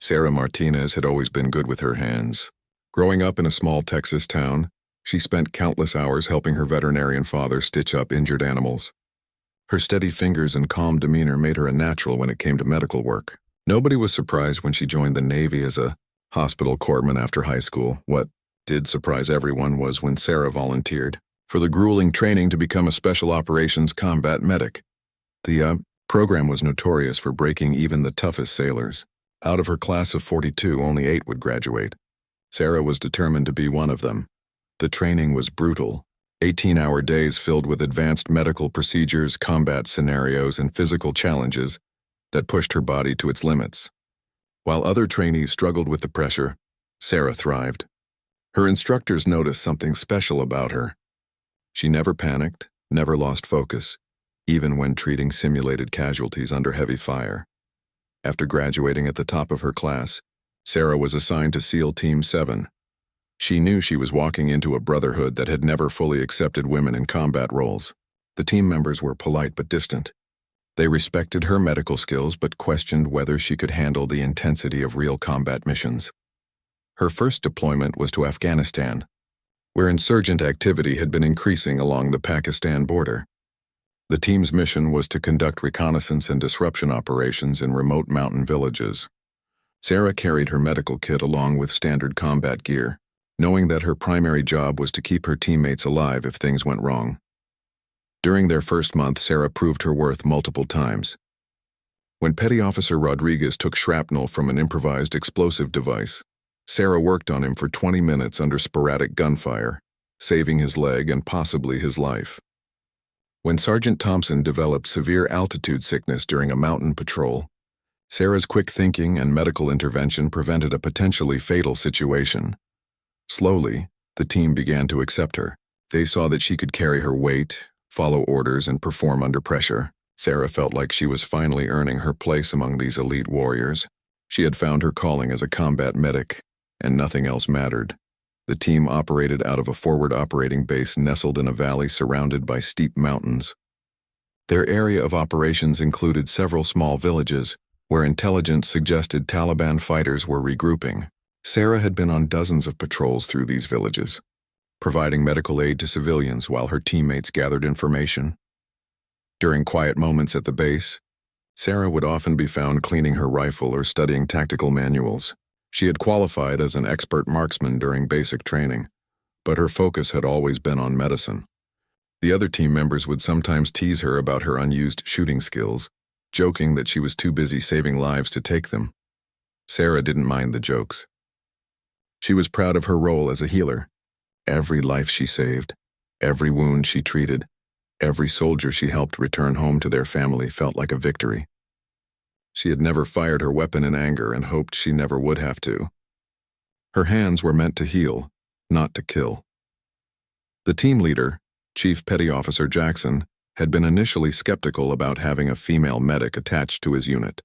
Sarah Martinez had always been good with her hands. Growing up in a small Texas town, she spent countless hours helping her veterinarian father stitch up injured animals. Her steady fingers and calm demeanor made her a natural when it came to medical work. Nobody was surprised when she joined the Navy as a hospital corpsman after high school. What did surprise everyone was when Sarah volunteered for the grueling training to become a special operations combat medic. The program was notorious for breaking even the toughest sailors. Out of her class of 42, only 8 would graduate. Sarah was determined to be one of them. The training was brutal. 18-hour days filled with advanced medical procedures, combat scenarios, and physical challenges that pushed her body to its limits. While other trainees struggled with the pressure, Sarah thrived. Her instructors noticed something special about her. She never panicked, never lost focus, even when treating simulated casualties under heavy fire. After graduating at the top of her class, Sarah was assigned to SEAL Team 7. She knew she was walking into a brotherhood that had never fully accepted women in combat roles. The team members were polite but distant. They respected her medical skills but questioned whether she could handle the intensity of real combat missions. Her first deployment was to Afghanistan, where insurgent activity had been increasing along the Pakistan border. The team's mission was to conduct reconnaissance and disruption operations in remote mountain villages. Sarah carried her medical kit along with standard combat gear, knowing that her primary job was to keep her teammates alive if things went wrong. During their first month, Sarah proved her worth multiple times. When Petty Officer Rodriguez took shrapnel from an improvised explosive device, Sarah worked on him for 20 minutes under sporadic gunfire, saving his leg and possibly his life. When Sergeant Thompson developed severe altitude sickness during a mountain patrol, Sarah's quick thinking and medical intervention prevented a potentially fatal situation. Slowly, the team began to accept her. They saw that she could carry her weight, follow orders, and perform under pressure. Sarah felt like she was finally earning her place among these elite warriors. She had found her calling as a combat medic, and nothing else mattered. The team operated out of a forward operating base nestled in a valley surrounded by steep mountains. Their area of operations included several small villages, where intelligence suggested Taliban fighters were regrouping. Sarah had been on dozens of patrols through these villages, providing medical aid to civilians while her teammates gathered information. During quiet moments at the base, Sarah would often be found cleaning her rifle or studying tactical manuals. She had qualified as an expert marksman during basic training, but her focus had always been on medicine. The other team members would sometimes tease her about her unused shooting skills, joking that she was too busy saving lives to take them. Sarah didn't mind the jokes. She was proud of her role as a healer. Every life she saved, every wound she treated, every soldier she helped return home to their family felt like a victory. She had never fired her weapon in anger and hoped she never would have to. Her hands were meant to heal, not to kill. The team leader, Chief Petty Officer Jackson, had been initially skeptical about having a female medic attached to his unit.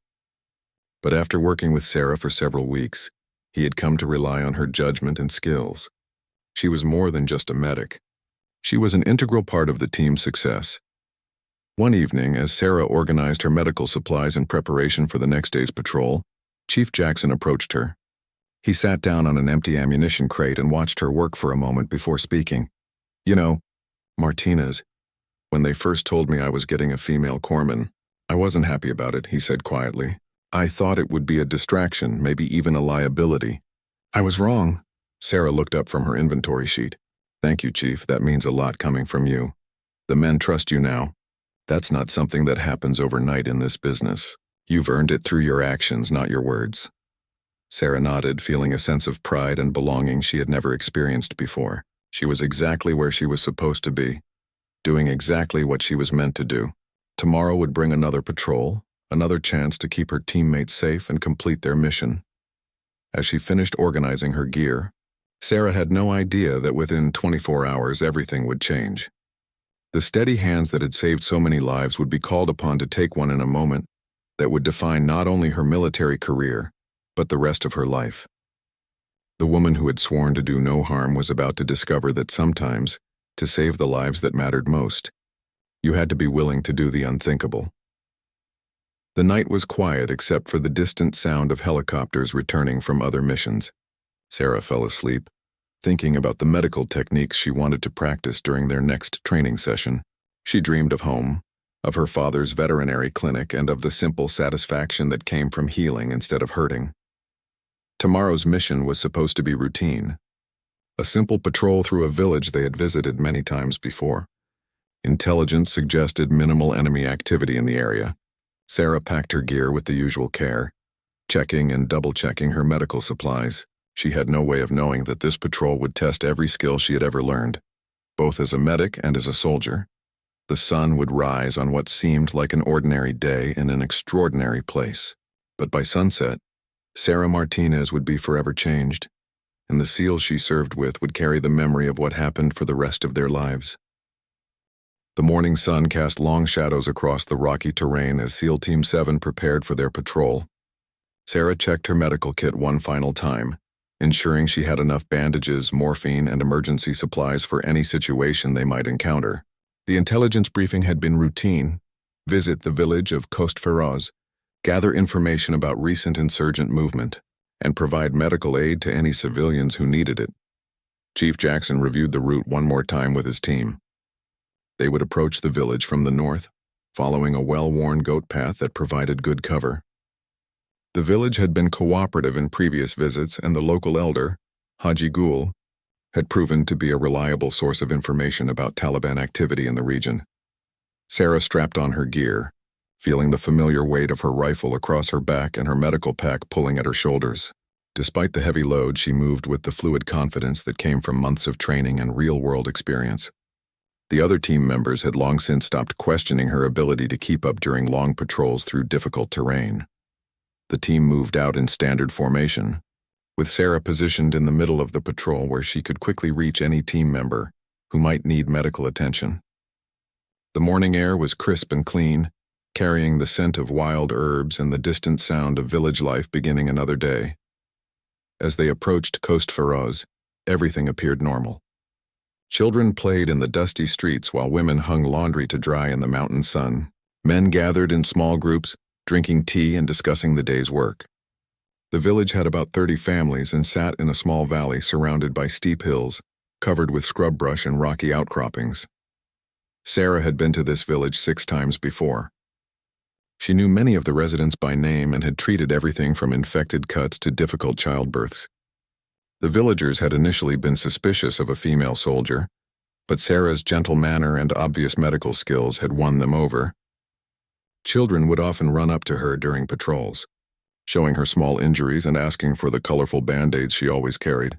But after working with Sarah for several weeks, he had come to rely on her judgment and skills. She was more than just a medic. She was an integral part of the team's success. One evening, as Sarah organized her medical supplies in preparation for the next day's patrol, Chief Jackson approached her. He sat down on an empty ammunition crate and watched her work for a moment before speaking. "You know, Martinez, when they first told me I was getting a female corpsman, I wasn't happy about it," he said quietly. "I thought it would be a distraction, maybe even a liability." "I was wrong." Sarah looked up from her inventory sheet. "Thank you, Chief. That means a lot coming from you. The men trust you now. That's not something that happens overnight in this business. You've earned it through your actions, not your words." Sarah nodded, feeling a sense of pride and belonging she had never experienced before. She was exactly where she was supposed to be, doing exactly what she was meant to do. Tomorrow would bring another patrol, another chance to keep her teammates safe and complete their mission. As she finished organizing her gear, Sarah had no idea that within 24 hours everything would change. The steady hands that had saved so many lives would be called upon to take one in a moment that would define not only her military career, but the rest of her life. The woman who had sworn to do no harm was about to discover that sometimes, to save the lives that mattered most, you had to be willing to do the unthinkable. The night was quiet except for the distant sound of helicopters returning from other missions. Sarah fell asleep, thinking about the medical techniques she wanted to practice during their next training session. She dreamed of home, of her father's veterinary clinic, and of the simple satisfaction that came from healing instead of hurting. Tomorrow's mission was supposed to be routine. A simple patrol through a village they had visited many times before. Intelligence suggested minimal enemy activity in the area. Sarah packed her gear with the usual care, checking and double-checking her medical supplies. She had no way of knowing that this patrol would test every skill she had ever learned, both as a medic and as a soldier. The sun would rise on what seemed like an ordinary day in an extraordinary place. But by sunset, Sarah Martinez would be forever changed, and the SEALs she served with would carry the memory of what happened for the rest of their lives. The morning sun cast long shadows across the rocky terrain as SEAL Team 7 prepared for their patrol. Sarah checked her medical kit one final time, ensuring she had enough bandages, morphine, and emergency supplies for any situation they might encounter. The intelligence briefing had been routine: visit the village of Coast Feroz, gather information about recent insurgent movement, and provide medical aid to any civilians who needed it. Chief Jackson reviewed the route one more time with his team. They would approach the village from the north, following a well-worn goat path that provided good cover. The village had been cooperative in previous visits, and the local elder, Haji Gul, had proven to be a reliable source of information about Taliban activity in the region. Sarah strapped on her gear, feeling the familiar weight of her rifle across her back and her medical pack pulling at her shoulders. Despite the heavy load, she moved with the fluid confidence that came from months of training and real-world experience. The other team members had long since stopped questioning her ability to keep up during long patrols through difficult terrain. The team moved out in standard formation, with Sarah positioned in the middle of the patrol where she could quickly reach any team member who might need medical attention. The morning air was crisp and clean, carrying the scent of wild herbs and the distant sound of village life beginning another day. As they approached Coast Feroz, everything appeared normal. Children played in the dusty streets while women hung laundry to dry in the mountain sun. Men gathered in small groups, drinking tea and discussing the day's work. The village had about 30 families and sat in a small valley surrounded by steep hills, covered with scrub brush and rocky outcroppings. Sarah had been to this village 6 times before. She knew many of the residents by name and had treated everything from infected cuts to difficult childbirths. The villagers had initially been suspicious of a female soldier, but Sarah's gentle manner and obvious medical skills had won them over. Children would often run up to her during patrols, showing her small injuries and asking for the colorful band-aids she always carried.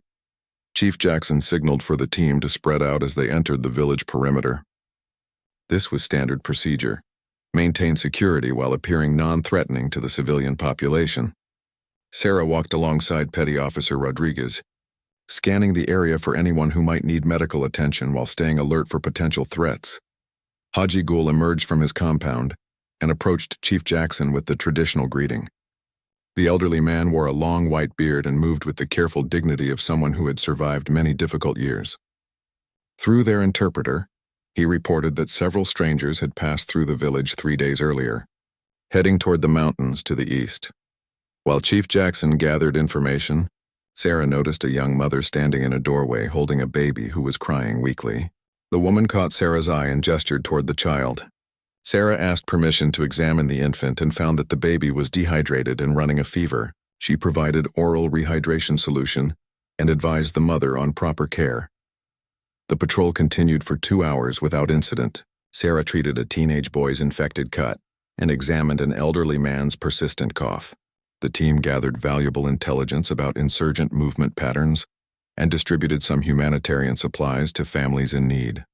Chief Jackson signaled for the team to spread out as they entered the village perimeter. This was standard procedure: maintain security while appearing non-threatening to the civilian population. Sarah walked alongside Petty Officer Rodriguez, scanning the area for anyone who might need medical attention while staying alert for potential threats. Haji Gul emerged from his compound and approached Chief Jackson with the traditional greeting. The elderly man wore a long white beard and moved with the careful dignity of someone who had survived many difficult years. Through their interpreter, he reported that several strangers had passed through the village 3 days earlier, heading toward the mountains to the east. While Chief Jackson gathered information, Sarah noticed a young mother standing in a doorway holding a baby who was crying weakly. The woman caught Sarah's eye and gestured toward the child. Sarah asked permission to examine the infant and found that the baby was dehydrated and running a fever. She provided oral rehydration solution and advised the mother on proper care. The patrol continued for 2 hours without incident. Sarah treated a teenage boy's infected cut and examined an elderly man's persistent cough. The team gathered valuable intelligence about insurgent movement patterns and distributed some humanitarian supplies to families in need.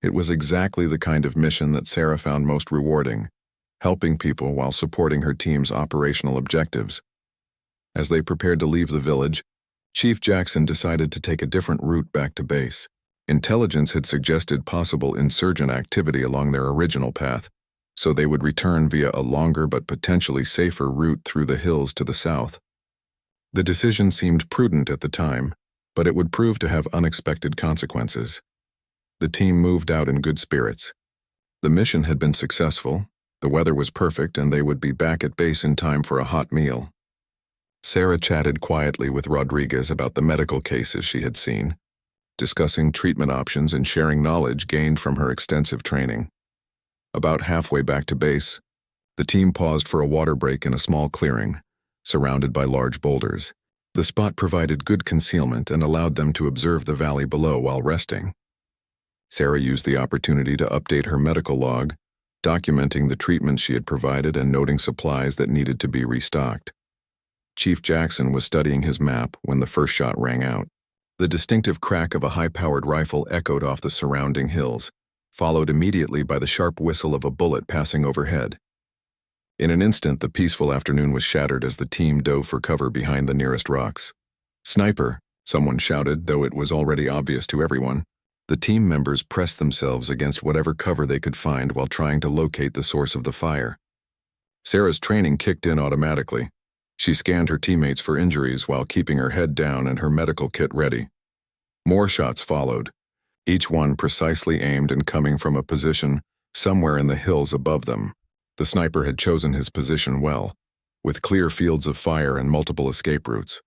It was exactly the kind of mission that Sarah found most rewarding, helping people while supporting her team's operational objectives. As they prepared to leave the village, Chief Jackson decided to take a different route back to base. Intelligence had suggested possible insurgent activity along their original path, so they would return via a longer but potentially safer route through the hills to the south. The decision seemed prudent at the time, but it would prove to have unexpected consequences. The team moved out in good spirits. The mission had been successful, The weather was perfect and they would be back at base in time for a hot meal. Sarah chatted quietly with Rodriguez about the medical cases she had seen, discussing treatment options and sharing knowledge gained from her extensive training. About halfway back to base, the team paused for a water break in a small clearing, surrounded by large boulders. The spot provided good concealment and allowed them to observe the valley below while resting. Sarah used the opportunity to update her medical log, documenting the treatments she had provided and noting supplies that needed to be restocked. Chief Jackson was studying his map when the first shot rang out. The distinctive crack of a high-powered rifle echoed off the surrounding hills, followed immediately by the sharp whistle of a bullet passing overhead. In an instant, the peaceful afternoon was shattered as the team dove for cover behind the nearest rocks. "Sniper!" someone shouted, though it was already obvious to everyone. The team members pressed themselves against whatever cover they could find while trying to locate the source of the fire. Sarah's training kicked in automatically. She scanned her teammates for injuries while keeping her head down and her medical kit ready. More shots followed, each one precisely aimed and coming from a position somewhere in the hills above them. The sniper had chosen his position well, with clear fields of fire and multiple escape routes.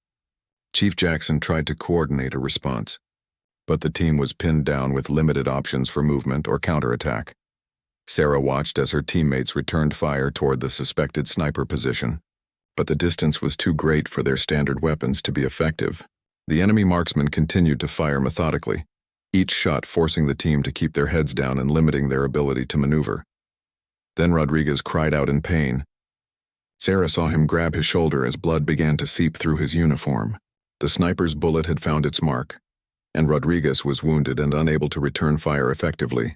Chief Jackson tried to coordinate a response, but the team was pinned down with limited options for movement or counterattack. Sarah watched as her teammates returned fire toward the suspected sniper position, but the distance was too great for their standard weapons to be effective. The enemy marksmen continued to fire methodically, each shot forcing the team to keep their heads down and limiting their ability to maneuver. Then Rodriguez cried out in pain. Sarah saw him grab his shoulder as blood began to seep through his uniform. The sniper's bullet had found its mark, and Rodriguez was wounded and unable to return fire effectively.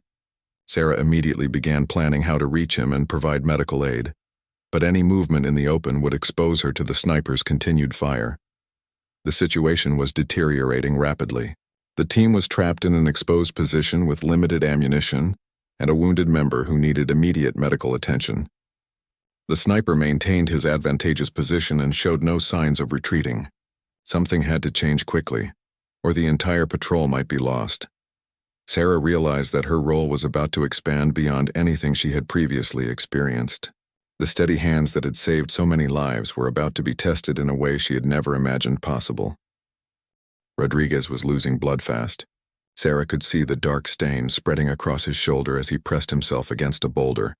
Sarah immediately began planning how to reach him and provide medical aid, but any movement in the open would expose her to the sniper's continued fire. The situation was deteriorating rapidly. The team was trapped in an exposed position with limited ammunition and a wounded member who needed immediate medical attention. The sniper maintained his advantageous position and showed no signs of retreating. Something had to change quickly, or the entire patrol might be lost. Sarah realized that her role was about to expand beyond anything she had previously experienced. The steady hands that had saved so many lives were about to be tested in a way she had never imagined possible. Rodriguez was losing blood fast. Sarah could see the dark stain spreading across his shoulder as he pressed himself against a boulder,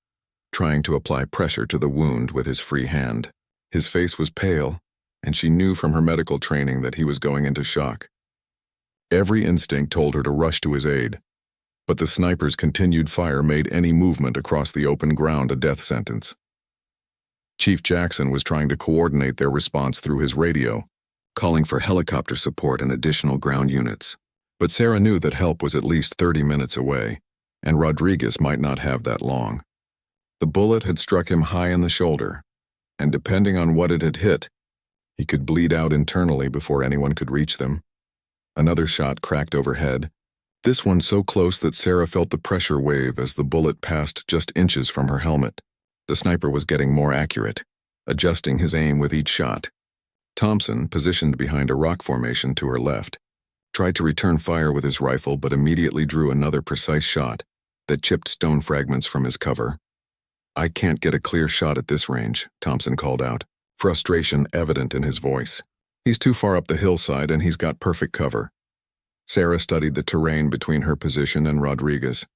trying to apply pressure to the wound with his free hand. His face was pale, and she knew from her medical training that he was going into shock. Every instinct told her to rush to his aid, but the sniper's continued fire made any movement across the open ground a death sentence. Chief Jackson was trying to coordinate their response through his radio, calling for helicopter support and additional ground units. But Sarah knew that help was at least 30 minutes away, and Rodriguez might not have that long. The bullet had struck him high in the shoulder, and depending on what it had hit, he could bleed out internally before anyone could reach them. Another shot cracked overhead, this one so close that Sarah felt the pressure wave as the bullet passed just inches from her helmet. The sniper was getting more accurate, adjusting his aim with each shot. Thompson, positioned behind a rock formation to her left, tried to return fire with his rifle but immediately drew another precise shot that chipped stone fragments from his cover. "I can't get a clear shot at this range," Thompson called out, frustration evident in his voice. "He's too far up the hillside and he's got perfect cover." Sarah studied the terrain between her position and Rodriguez.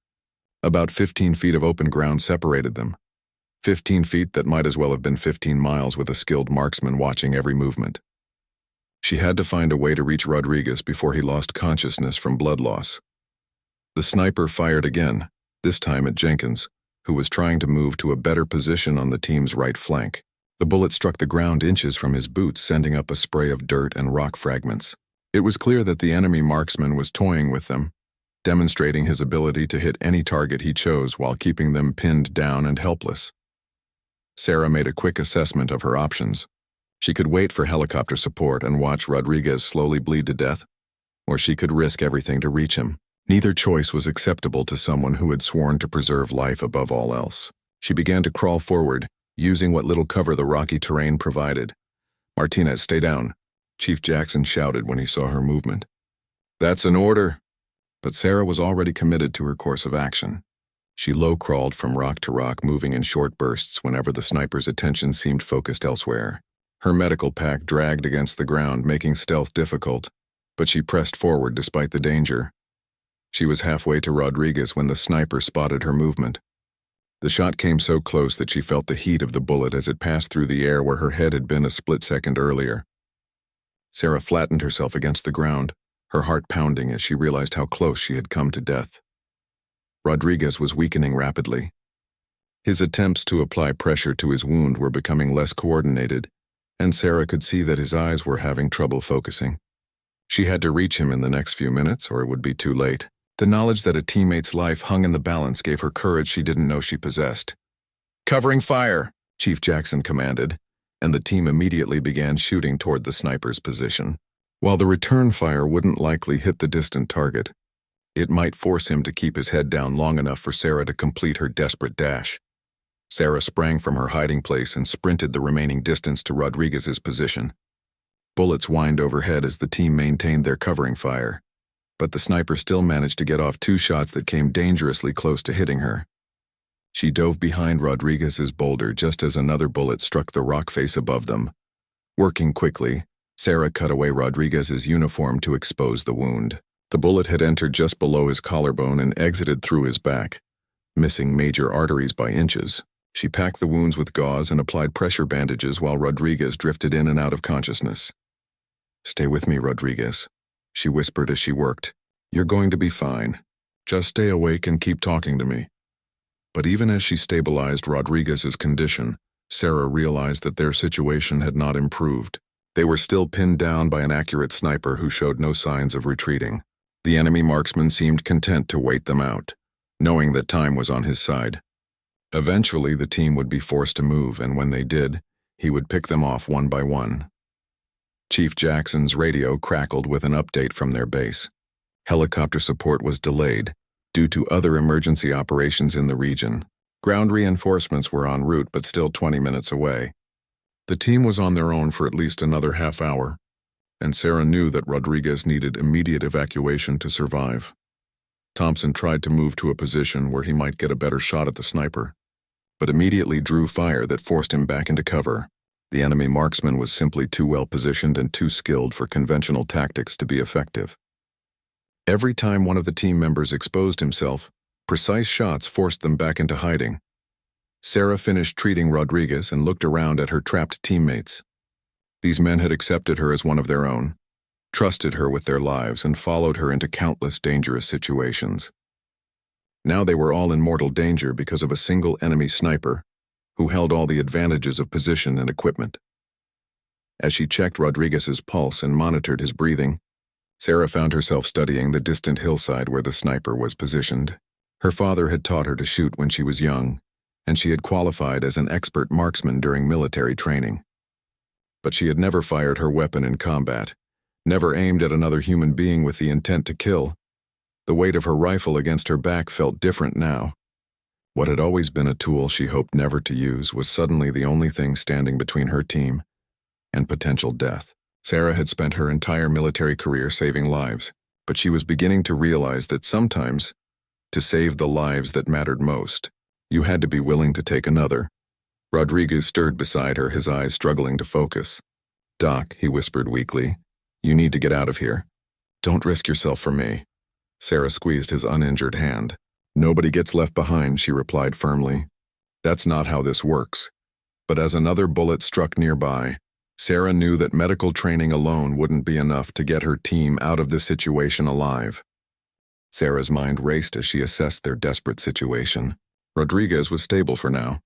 About 15 feet of open ground separated them. 15 feet that might as well have been 15 miles with a skilled marksman watching every movement. She had to find a way to reach Rodriguez before he lost consciousness from blood loss. The sniper fired again, this time at Jenkins, who was trying to move to a better position on the team's right flank. The bullet struck the ground inches from his boots, sending up a spray of dirt and rock fragments. It was clear that the enemy marksman was toying with them, demonstrating his ability to hit any target he chose while keeping them pinned down and helpless. Sarah made a quick assessment of her options. She could wait for helicopter support and watch Rodriguez slowly bleed to death, or she could risk everything to reach him. Neither choice was acceptable to someone who had sworn to preserve life above all else. She began to crawl forward, using what little cover the rocky terrain provided. "Martinez, stay down," Chief Jackson shouted when he saw her movement. "That's an order." But Sarah was already committed to her course of action. She low-crawled from rock to rock, moving in short bursts whenever the sniper's attention seemed focused elsewhere. Her medical pack dragged against the ground, making stealth difficult, but she pressed forward despite the danger. She was halfway to Rodriguez when the sniper spotted her movement. The shot came so close that she felt the heat of the bullet as it passed through the air where her head had been a split second earlier. Sarah flattened herself against the ground, her heart pounding as she realized how close she had come to death. Rodriguez was weakening rapidly. His attempts to apply pressure to his wound were becoming less coordinated, and Sarah could see that his eyes were having trouble focusing. She had to reach him in the next few minutes, or it would be too late. The knowledge that a teammate's life hung in the balance gave her courage she didn't know she possessed. "Covering fire," Chief Jackson commanded, and the team immediately began shooting toward the sniper's position. While the return fire wouldn't likely hit the distant target, it might force him to keep his head down long enough for Sarah to complete her desperate dash. Sarah sprang from her hiding place and sprinted the remaining distance to Rodriguez's position. Bullets whined overhead as the team maintained their covering fire, but the sniper still managed to get off 2 shots that came dangerously close to hitting her. She dove behind Rodriguez's boulder just as another bullet struck the rock face above them. Working quickly, Sarah cut away Rodriguez's uniform to expose the wound. The bullet had entered just below his collarbone and exited through his back, missing major arteries by inches. She packed the wounds with gauze and applied pressure bandages while Rodriguez drifted in and out of consciousness. "Stay with me, Rodriguez," she whispered as she worked. "You're going to be fine. Just stay awake and keep talking to me." But even as she stabilized Rodriguez's condition, Sarah realized that their situation had not improved. They were still pinned down by an accurate sniper who showed no signs of retreating. The enemy marksman seemed content to wait them out, knowing that time was on his side. Eventually, the team would be forced to move, and when they did, he would pick them off one by one. Chief Jackson's radio crackled with an update from their base. Helicopter support was delayed due to other emergency operations in the region. Ground reinforcements were en route but still 20 minutes away. The team was on their own for at least another half hour, and Sarah knew that Rodriguez needed immediate evacuation to survive. Thompson tried to move to a position where he might get a better shot at the sniper, but immediately drew fire that forced him back into cover. The enemy marksman was simply too well positioned and too skilled for conventional tactics to be effective. Every time one of the team members exposed himself, precise shots forced them back into hiding. Sarah finished treating Rodriguez and looked around at her trapped teammates. These men had accepted her as one of their own, trusted her with their lives, and followed her into countless dangerous situations. Now they were all in mortal danger because of a single enemy sniper who held all the advantages of position and equipment. As she checked Rodriguez's pulse and monitored his breathing, Sarah found herself studying the distant hillside where the sniper was positioned. Her father had taught her to shoot when she was young, and she had qualified as an expert marksman during military training. But she had never fired her weapon in combat, never aimed at another human being with the intent to kill. The weight of her rifle against her back felt different now. What had always been a tool she hoped never to use was suddenly the only thing standing between her team and potential death. Sarah had spent her entire military career saving lives, but she was beginning to realize that sometimes, to save the lives that mattered most, you had to be willing to take another. Rodriguez stirred beside her, his eyes struggling to focus. "Doc," he whispered weakly, "you need to get out of here. Don't risk yourself for me." Sarah squeezed his uninjured hand. "Nobody gets left behind," she replied firmly. "That's not how this works." But as another bullet struck nearby, Sarah knew that medical training alone wouldn't be enough to get her team out of this situation alive. Sarah's mind raced as she assessed their desperate situation. Rodriguez was stable for now,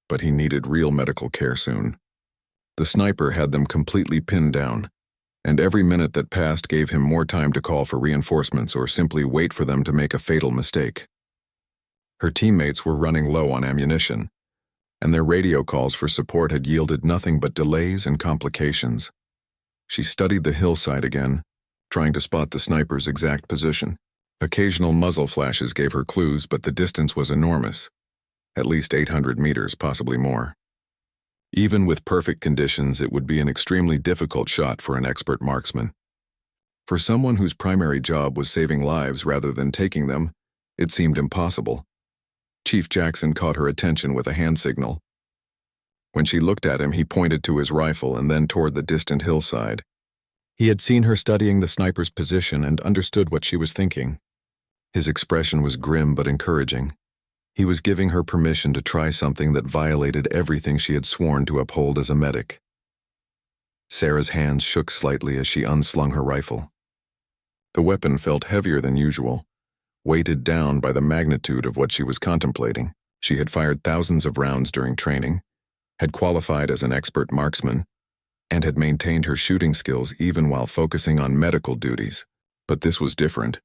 but he needed real medical care soon. The sniper had them completely pinned down, and every minute that passed gave him more time to call for reinforcements or simply wait for them to make a fatal mistake. Her teammates were running low on ammunition, and their radio calls for support had yielded nothing but delays and complications. She studied the hillside again, trying to spot the sniper's exact position. Occasional muzzle flashes gave her clues, but the distance was enormous. At least 800 meters, possibly more. Even with perfect conditions, it would be an extremely difficult shot for an expert marksman. For someone whose primary job was saving lives rather than taking them, it seemed impossible. Chief Jackson caught her attention with a hand signal. When she looked at him, he pointed to his rifle and then toward the distant hillside. He had seen her studying the sniper's position and understood what she was thinking. His expression was grim but encouraging. He was giving her permission to try something that violated everything she had sworn to uphold as a medic. Sarah's hands shook slightly as she unslung her rifle. The weapon felt heavier than usual, weighted down by the magnitude of what she was contemplating. She had fired thousands of rounds during training, had qualified as an expert marksman, and had maintained her shooting skills even while focusing on medical duties. But this was different.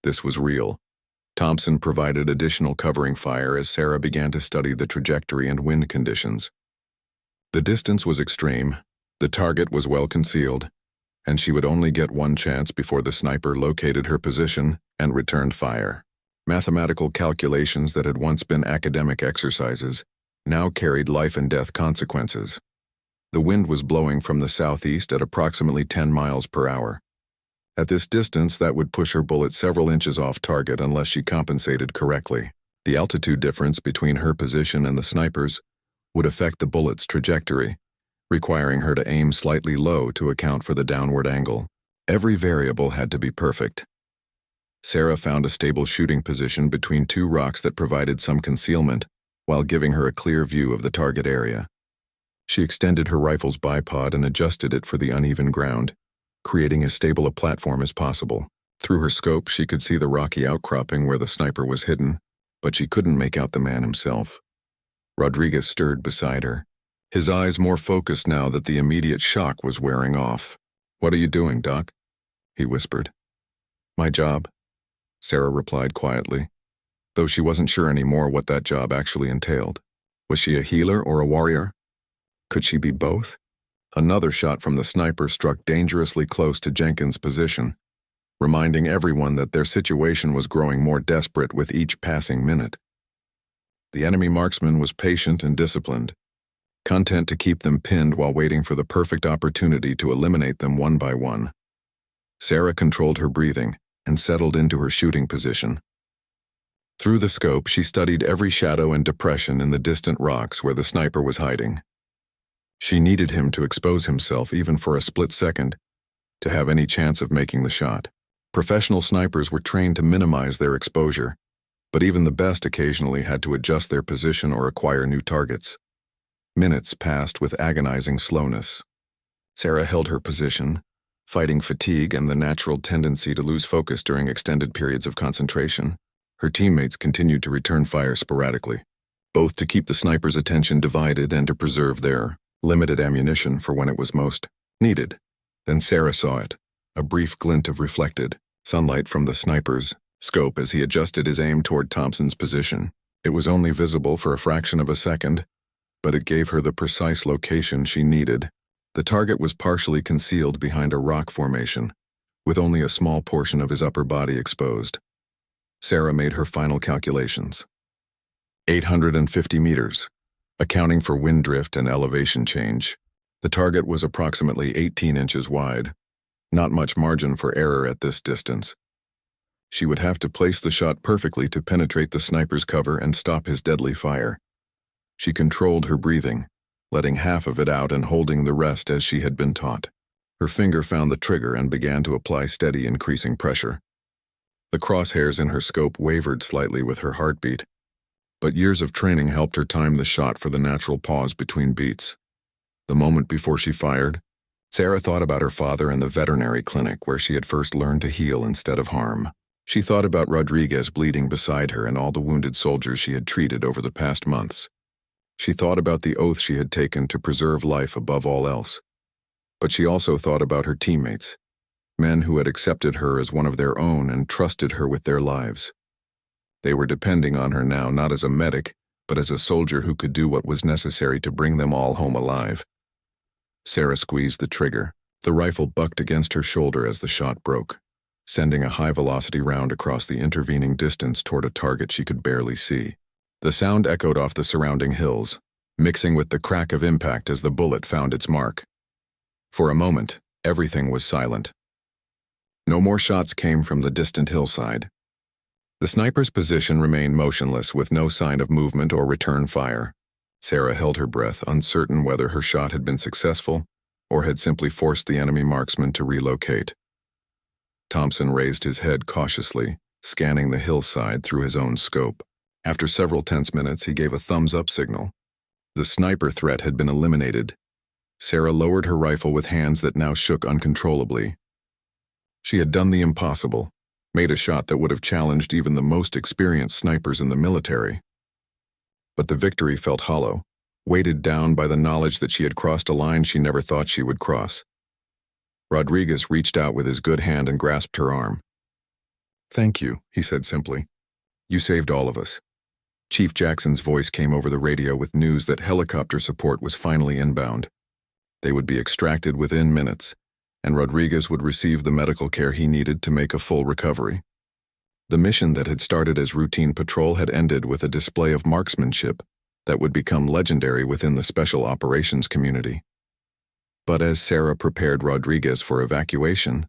This was real. Thompson provided additional covering fire as Sarah began to study the trajectory and wind conditions. The distance was extreme, the target was well concealed, and she would only get one chance before the sniper located her position and returned fire. Mathematical calculations that had once been academic exercises now carried life and death consequences. The wind was blowing from the southeast at approximately 10 miles per hour. At this distance, that would push her bullet several inches off target unless she compensated correctly. The altitude difference between her position and the sniper's would affect the bullet's trajectory, requiring her to aim slightly low to account for the downward angle. Every variable had to be perfect. Sarah found a stable shooting position between two rocks that provided some concealment while giving her a clear view of the target area. She extended her rifle's bipod and adjusted it for the uneven ground, creating as stable a platform as possible. Through her scope, she could see the rocky outcropping where the sniper was hidden, but she couldn't make out the man himself. Rodriguez stirred beside her, his eyes more focused now that the immediate shock was wearing off. "What are you doing, Doc?" he whispered. "My job," Sarah replied quietly, though she wasn't sure anymore what that job actually entailed. Was she a healer or a warrior? Could she be both? Another shot from the sniper struck dangerously close to Jenkins' position, reminding everyone that their situation was growing more desperate with each passing minute. The enemy marksman was patient and disciplined, content to keep them pinned while waiting for the perfect opportunity to eliminate them one by one. Sarah controlled her breathing and settled into her shooting position. Through the scope, she studied every shadow and depression in the distant rocks where the sniper was hiding. She needed him to expose himself even for a split second to have any chance of making the shot. Professional snipers were trained to minimize their exposure, but even the best occasionally had to adjust their position or acquire new targets. Minutes passed with agonizing slowness. Sarah held her position, fighting fatigue and the natural tendency to lose focus during extended periods of concentration. Her teammates continued to return fire sporadically, both to keep the sniper's attention divided and to preserve their limited ammunition for when it was most needed. Then Sarah saw it, a brief glint of reflected sunlight from the sniper's scope as he adjusted his aim toward Thompson's position. It was only visible for a fraction of a second, but it gave her the precise location she needed. The target was partially concealed behind a rock formation, with only a small portion of his upper body exposed. Sarah made her final calculations. 850 meters. Accounting for wind drift and elevation change, the target was approximately 18 inches wide. Not much margin for error at this distance. She would have to place the shot perfectly to penetrate the sniper's cover and stop his deadly fire. She controlled her breathing, letting half of it out and holding the rest as she had been taught. Her finger found the trigger and began to apply steady, increasing pressure. The crosshairs in her scope wavered slightly with her heartbeat, but years of training helped her time the shot for the natural pause between beats. The moment before she fired, Sarah thought about her father and the veterinary clinic where she had first learned to heal instead of harm. She thought about Rodriguez bleeding beside her and all the wounded soldiers she had treated over the past months. She thought about the oath she had taken to preserve life above all else. But she also thought about her teammates, men who had accepted her as one of their own and trusted her with their lives. They were depending on her now not as a medic, but as a soldier who could do what was necessary to bring them all home alive. Sarah squeezed the trigger. The rifle bucked against her shoulder as the shot broke, sending a high-velocity round across the intervening distance toward a target she could barely see. The sound echoed off the surrounding hills, mixing with the crack of impact as the bullet found its mark. For a moment, everything was silent. No more shots came from the distant hillside. The sniper's position remained motionless with no sign of movement or return fire. Sarah held her breath, uncertain whether her shot had been successful or had simply forced the enemy marksman to relocate. Thompson raised his head cautiously, scanning the hillside through his own scope. After several tense minutes, he gave a thumbs-up signal. The sniper threat had been eliminated. Sarah lowered her rifle with hands that now shook uncontrollably. She had done the impossible, made a shot that would have challenged even the most experienced snipers in the military. But the victory felt hollow, weighted down by the knowledge that she had crossed a line she never thought she would cross. Rodriguez reached out with his good hand and grasped her arm. "Thank you," he said simply. "You saved all of us." Chief Jackson's voice came over the radio with news that helicopter support was finally inbound. They would be extracted within minutes, and Rodriguez would receive the medical care he needed to make a full recovery. The mission that had started as routine patrol had ended with a display of marksmanship that would become legendary within the special operations community. But as Sarah prepared Rodriguez for evacuation,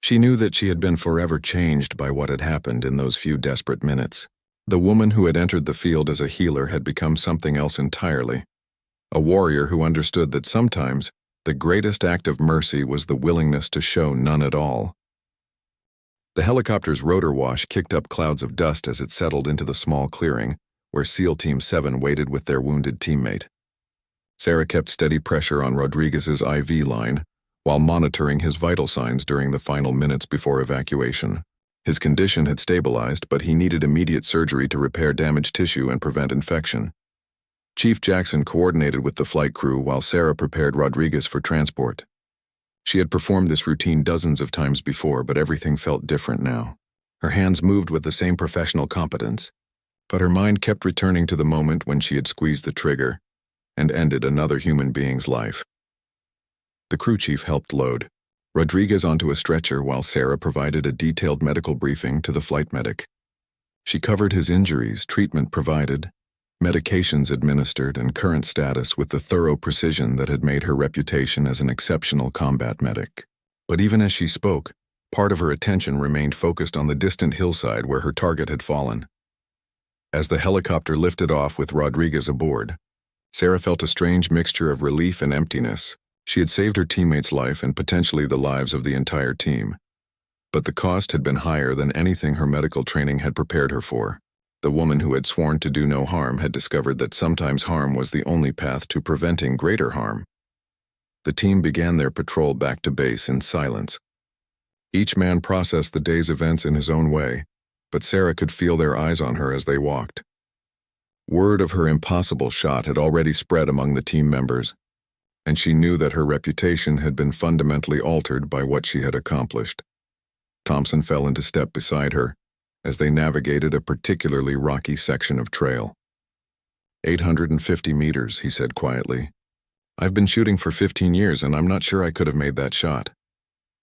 she knew that she had been forever changed by what had happened in those few desperate minutes. The woman who had entered the field as a healer had become something else entirely. A warrior who understood that sometimes the greatest act of mercy was the willingness to show none at all. The helicopter's rotor wash kicked up clouds of dust as it settled into the small clearing where SEAL Team 7 waited with their wounded teammate. Sarah kept steady pressure on Rodriguez's IV line while monitoring his vital signs during the final minutes before evacuation. His condition had stabilized, but he needed immediate surgery to repair damaged tissue and prevent infection. Chief Jackson coordinated with the flight crew while Sarah prepared Rodriguez for transport. She had performed this routine dozens of times before, but everything felt different now. Her hands moved with the same professional competence, but her mind kept returning to the moment when she had squeezed the trigger and ended another human being's life. The crew chief helped load Rodriguez onto a stretcher while Sarah provided a detailed medical briefing to the flight medic. She covered his injuries, treatment provided, medications administered, and current status with the thorough precision that had made her reputation as an exceptional combat medic. But even as she spoke, part of her attention remained focused on the distant hillside where her target had fallen. As the helicopter lifted off with Rodriguez aboard, Sarah felt a strange mixture of relief and emptiness. She had saved her teammate's life and potentially the lives of the entire team. But the cost had been higher than anything her medical training had prepared her for. The woman who had sworn to do no harm had discovered that sometimes harm was the only path to preventing greater harm. The team began their patrol back to base in silence. Each man processed the day's events in his own way, but Sarah could feel their eyes on her as they walked. Word of her impossible shot had already spread among the team members, and she knew that her reputation had been fundamentally altered by what she had accomplished. Thompson fell into step beside her as they navigated a particularly rocky section of trail. 850 meters, he said quietly. "I've been shooting for 15 years and I'm not sure I could have made that shot."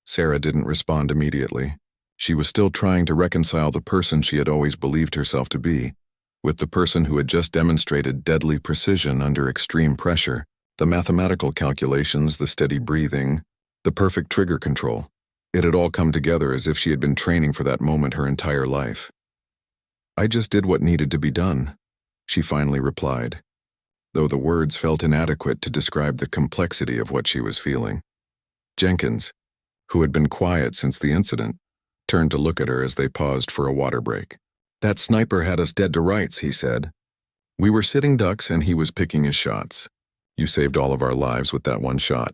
Sarah didn't respond immediately. She was still trying to reconcile the person she had always believed herself to be with the person who had just demonstrated deadly precision under extreme pressure. The mathematical calculations, the steady breathing, the perfect trigger control. It had all come together as if she had been training for that moment her entire life. "I just did what needed to be done," she finally replied, though the words felt inadequate to describe the complexity of what she was feeling. Jenkins, who had been quiet since the incident, turned to look at her as they paused for a water break. "That sniper had us dead to rights," he said. "We were sitting ducks and he was picking his shots. You saved all of our lives with that one shot."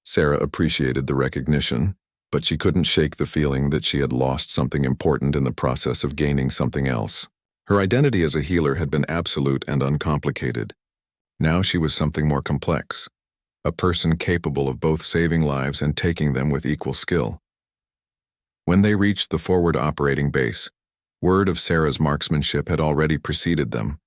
Sarah appreciated the recognition, but she couldn't shake the feeling that she had lost something important in the process of gaining something else. Her identity as a healer had been absolute and uncomplicated. Now she was something more complex, a person capable of both saving lives and taking them with equal skill. When they reached the forward operating base, word of Sarah's marksmanship had already preceded them.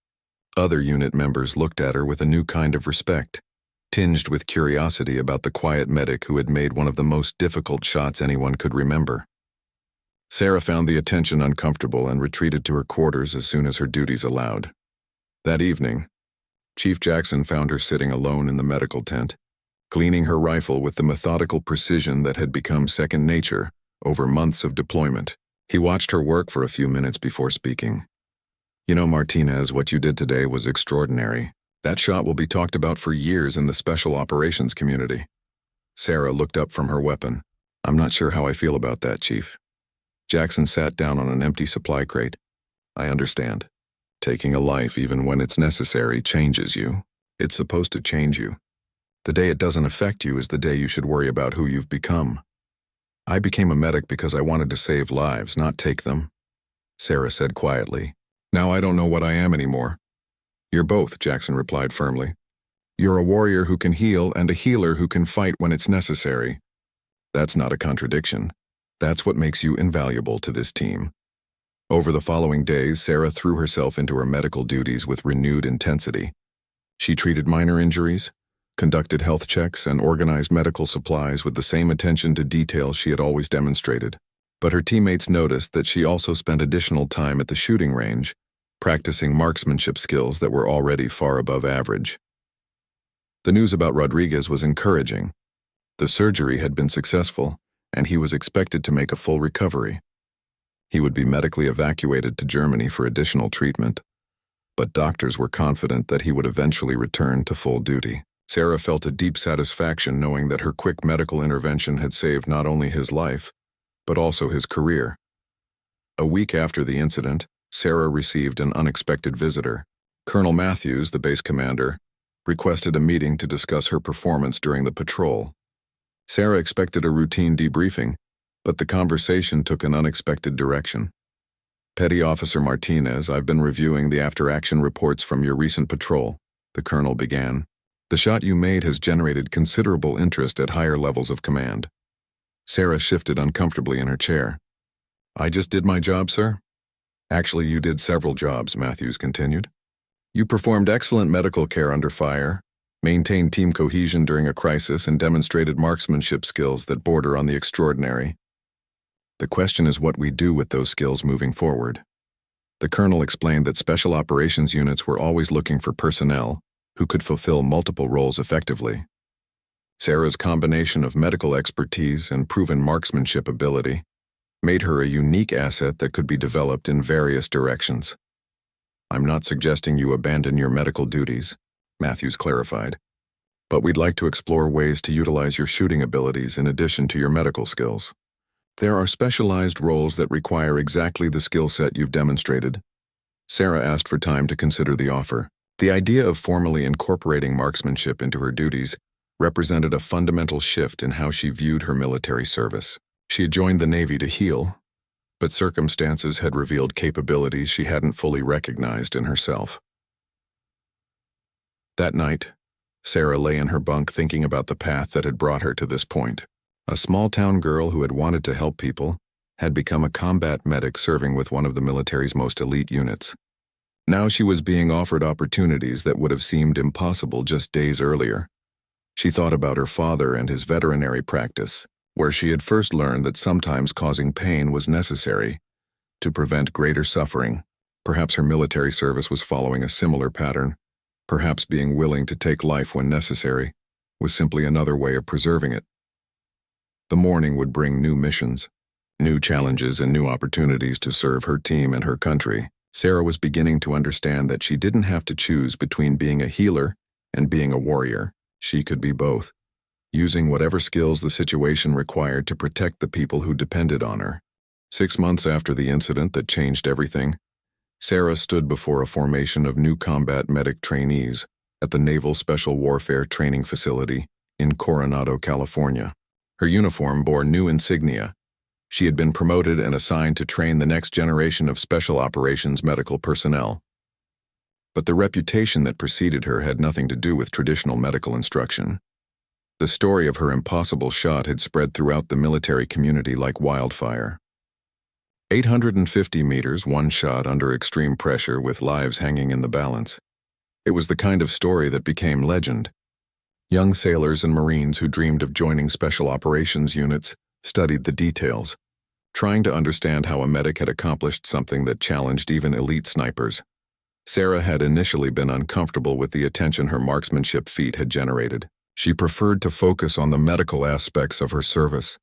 Other unit members looked at her with a new kind of respect, tinged with curiosity about the quiet medic who had made one of the most difficult shots anyone could remember. Sarah found the attention uncomfortable and retreated to her quarters as soon as her duties allowed. That evening, Chief Jackson found her sitting alone in the medical tent, cleaning her rifle with the methodical precision that had become second nature over months of deployment. He watched her work for a few minutes before speaking. You know, Martinez, what you did today was extraordinary. That shot will be talked about for years in the special operations community. Sarah looked up from her weapon. I'm not sure how I feel about that, Chief. Jackson sat down on an empty supply crate. I understand. Taking a life, even when it's necessary, changes you. It's supposed to change you. The day it doesn't affect you is the day you should worry about who you've become. I became a medic because I wanted to save lives, not take them, Sarah said quietly. Now I don't know what I am anymore. You're both, Jackson replied firmly. You're a warrior who can heal and a healer who can fight when it's necessary. That's not a contradiction. That's what makes you invaluable to this team. Over the following days, Sarah threw herself into her medical duties with renewed intensity. She treated minor injuries, conducted health checks, and organized medical supplies with the same attention to detail she had always demonstrated. But her teammates noticed that she also spent additional time at the shooting range, practicing marksmanship skills that were already far above average. The news about Rodriguez was encouraging. The surgery had been successful, and he was expected to make a full recovery. He would be medically evacuated to Germany for additional treatment, but doctors were confident that he would eventually return to full duty. Sarah felt a deep satisfaction knowing that her quick medical intervention had saved not only his life, but also his career. A week after the incident, Sarah received an unexpected visitor. Colonel Matthews, the base commander, requested a meeting to discuss her performance during the patrol. Sarah expected a routine debriefing, but the conversation took an unexpected direction. Petty Officer Martinez, I've been reviewing the after-action reports from your recent patrol, the colonel began. The shot you made has generated considerable interest at higher levels of command. Sarah shifted uncomfortably in her chair. I just did my job, sir? Actually, you did several jobs, Matthews continued. You performed excellent medical care under fire, maintained team cohesion during a crisis, and demonstrated marksmanship skills that border on the extraordinary. The question is what we do with those skills moving forward. The colonel explained that special operations units were always looking for personnel who could fulfill multiple roles effectively. Sarah's combination of medical expertise and proven marksmanship ability made her a unique asset that could be developed in various directions. I'm not suggesting you abandon your medical duties, Matthews clarified, but we'd like to explore ways to utilize your shooting abilities in addition to your medical skills. There are specialized roles that require exactly the skill set you've demonstrated. Sarah asked for time to consider the offer. The idea of formally incorporating marksmanship into her duties represented a fundamental shift in how she viewed her military service. She had joined the Navy to heal, but circumstances had revealed capabilities she hadn't fully recognized in herself. That night, Sarah lay in her bunk thinking about the path that had brought her to this point. A small-town girl who had wanted to help people had become a combat medic serving with one of the military's most elite units. Now she was being offered opportunities that would have seemed impossible just days earlier. She thought about her father and his veterinary practice, where she had first learned that sometimes causing pain was necessary to prevent greater suffering. Perhaps her military service was following a similar pattern. Perhaps being willing to take life when necessary was simply another way of preserving it. The morning would bring new missions, new challenges, and new opportunities to serve her team and her country. Sarah was beginning to understand that she didn't have to choose between being a healer and being a warrior. She could be both, using whatever skills the situation required to protect the people who depended on her. 6 months after the incident that changed everything, Sarah stood before a formation of new combat medic trainees at the Naval Special Warfare Training Facility in Coronado, California. Her uniform bore new insignia. She had been promoted and assigned to train the next generation of special operations medical personnel. But the reputation that preceded her had nothing to do with traditional medical instruction. The story of her impossible shot had spread throughout the military community like wildfire. 850 meters, one shot under extreme pressure with lives hanging in the balance. It was the kind of story that became legend. Young sailors and Marines who dreamed of joining special operations units studied the details, trying to understand how a medic had accomplished something that challenged even elite snipers. Sarah had initially been uncomfortable with the attention her marksmanship feat had generated. She preferred to focus on the medical aspects of her service,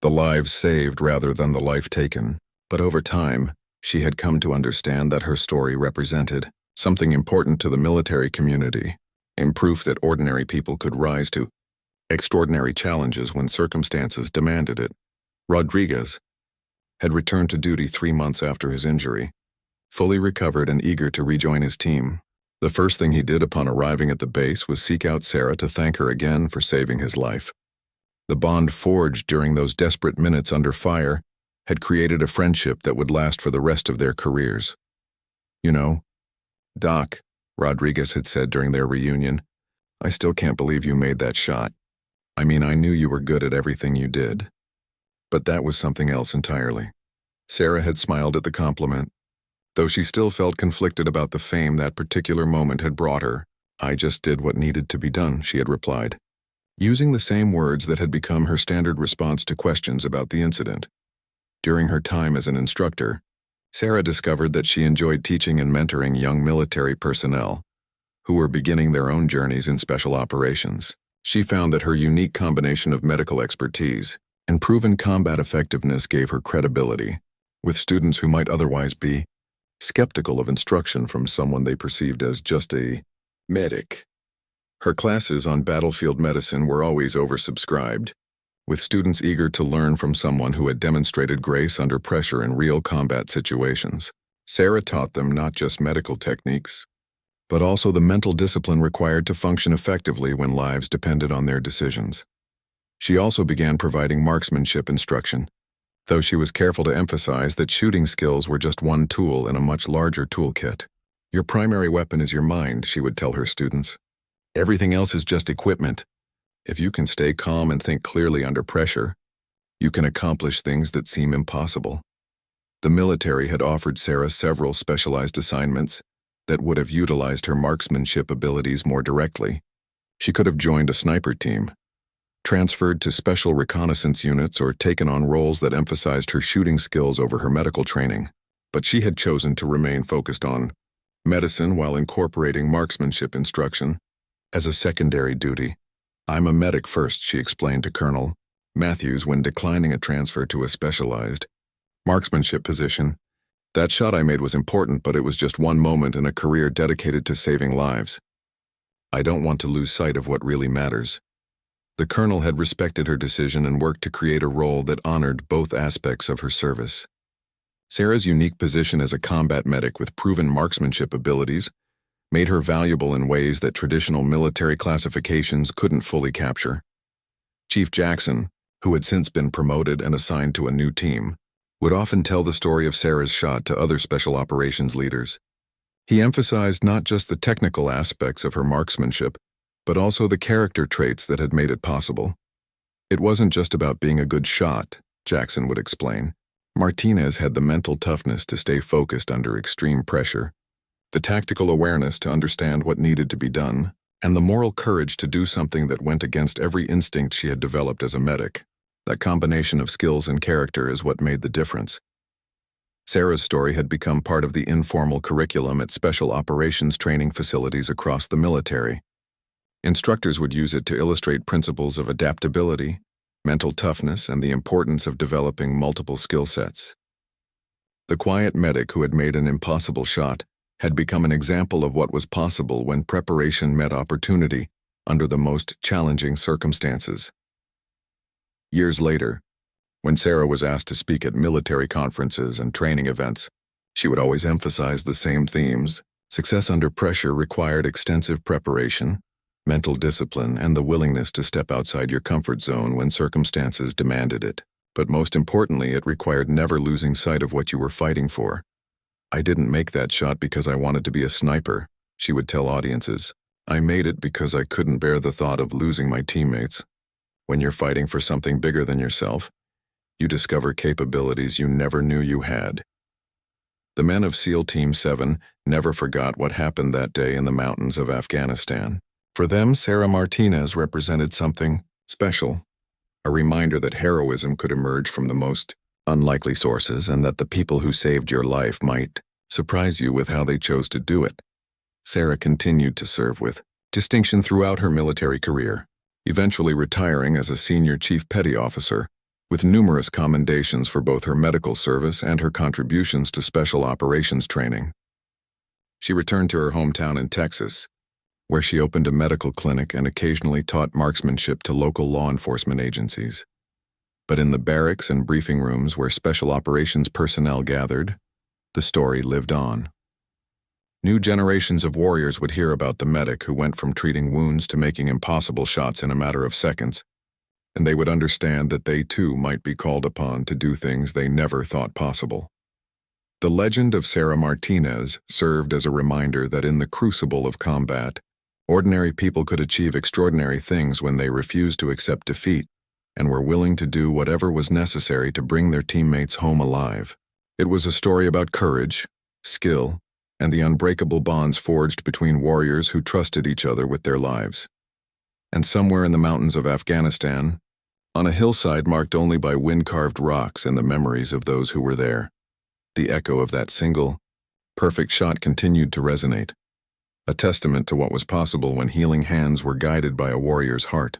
the lives saved rather than the life taken. But over time, she had come to understand that her story represented something important to the military community, in proof that ordinary people could rise to extraordinary challenges when circumstances demanded it. Rodriguez had returned to duty 3 months after his injury, fully recovered and eager to rejoin his team. The first thing he did upon arriving at the base was seek out Sarah to thank her again for saving his life. The bond forged during those desperate minutes under fire had created a friendship that would last for the rest of their careers. "You know, Doc," Rodriguez had said during their reunion, "I still can't believe you made that shot. I mean, I knew you were good at everything you did. But that was something else entirely." Sarah had smiled at the compliment, though she still felt conflicted about the fame that particular moment had brought her. "I just did what needed to be done," she had replied, using the same words that had become her standard response to questions about the incident. During her time as an instructor, Sarah discovered that she enjoyed teaching and mentoring young military personnel who were beginning their own journeys in special operations. She found that her unique combination of medical expertise and proven combat effectiveness gave her credibility with students who might otherwise be skeptical of instruction from someone they perceived as just a medic. Her classes on battlefield medicine were always oversubscribed, with students eager to learn from someone who had demonstrated grace under pressure in real combat situations. Sarah taught them not just medical techniques, but also the mental discipline required to function effectively when lives depended on their decisions. She also began providing marksmanship instruction, though she was careful to emphasize that shooting skills were just one tool in a much larger toolkit. "Your primary weapon is your mind," she would tell her students. "Everything else is just equipment. If you can stay calm and think clearly under pressure, you can accomplish things that seem impossible." The military had offered Sarah several specialized assignments that would have utilized her marksmanship abilities more directly. She could have joined a sniper team, transferred to special reconnaissance units, or taken on roles that emphasized her shooting skills over her medical training. But she had chosen to remain focused on medicine while incorporating marksmanship instruction as a secondary duty. "I'm a medic first," she explained to Colonel Matthews when declining a transfer to a specialized marksmanship position. "That shot I made was important, but it was just one moment in a career dedicated to saving lives. I don't want to lose sight of what really matters." The colonel had respected her decision and worked to create a role that honored both aspects of her service. Sarah's unique position as a combat medic with proven marksmanship abilities made her valuable in ways that traditional military classifications couldn't fully capture. Chief Jackson, who had since been promoted and assigned to a new team, would often tell the story of Sarah's shot to other special operations leaders. He emphasized not just the technical aspects of her marksmanship, but also the character traits that had made it possible. "It wasn't just about being a good shot," Jackson would explain. "Martinez had the mental toughness to stay focused under extreme pressure, the tactical awareness to understand what needed to be done, and the moral courage to do something that went against every instinct she had developed as a medic. That combination of skills and character is what made the difference." Sarah's story had become part of the informal curriculum at special operations training facilities across the military. Instructors would use it to illustrate principles of adaptability, mental toughness, and the importance of developing multiple skill sets. The quiet medic who had made an impossible shot had become an example of what was possible when preparation met opportunity under the most challenging circumstances. Years later, when Sarah was asked to speak at military conferences and training events, she would always emphasize the same themes. Success under pressure required extensive preparation, mental discipline, and the willingness to step outside your comfort zone when circumstances demanded it. But most importantly, it required never losing sight of what you were fighting for. "I didn't make that shot because I wanted to be a sniper," she would tell audiences. "I made it because I couldn't bear the thought of losing my teammates." When you're fighting for something bigger than yourself, you discover capabilities you never knew you had. The men of SEAL Team 7 never forgot what happened that day in the mountains of Afghanistan. For them, Sarah Martinez represented something special, a reminder that heroism could emerge from the most unlikely sources and that the people who saved your life might surprise you with how they chose to do it. Sarah continued to serve with distinction throughout her military career, eventually retiring as a senior chief petty officer with numerous commendations for both her medical service and her contributions to special operations training. She returned to her hometown in Texas, where she opened a medical clinic and occasionally taught marksmanship to local law enforcement agencies. But in the barracks and briefing rooms where special operations personnel gathered, the story lived on. New generations of warriors would hear about the medic who went from treating wounds to making impossible shots in a matter of seconds, and they would understand that they too might be called upon to do things they never thought possible. The legend of Sarah Martinez served as a reminder that in the crucible of combat, ordinary people could achieve extraordinary things when they refused to accept defeat and were willing to do whatever was necessary to bring their teammates home alive. It was a story about courage, skill, and the unbreakable bonds forged between warriors who trusted each other with their lives. And somewhere in the mountains of Afghanistan, on a hillside marked only by wind-carved rocks and the memories of those who were there, the echo of that single, perfect shot continued to resonate, a testament to what was possible when healing hands were guided by a warrior's heart.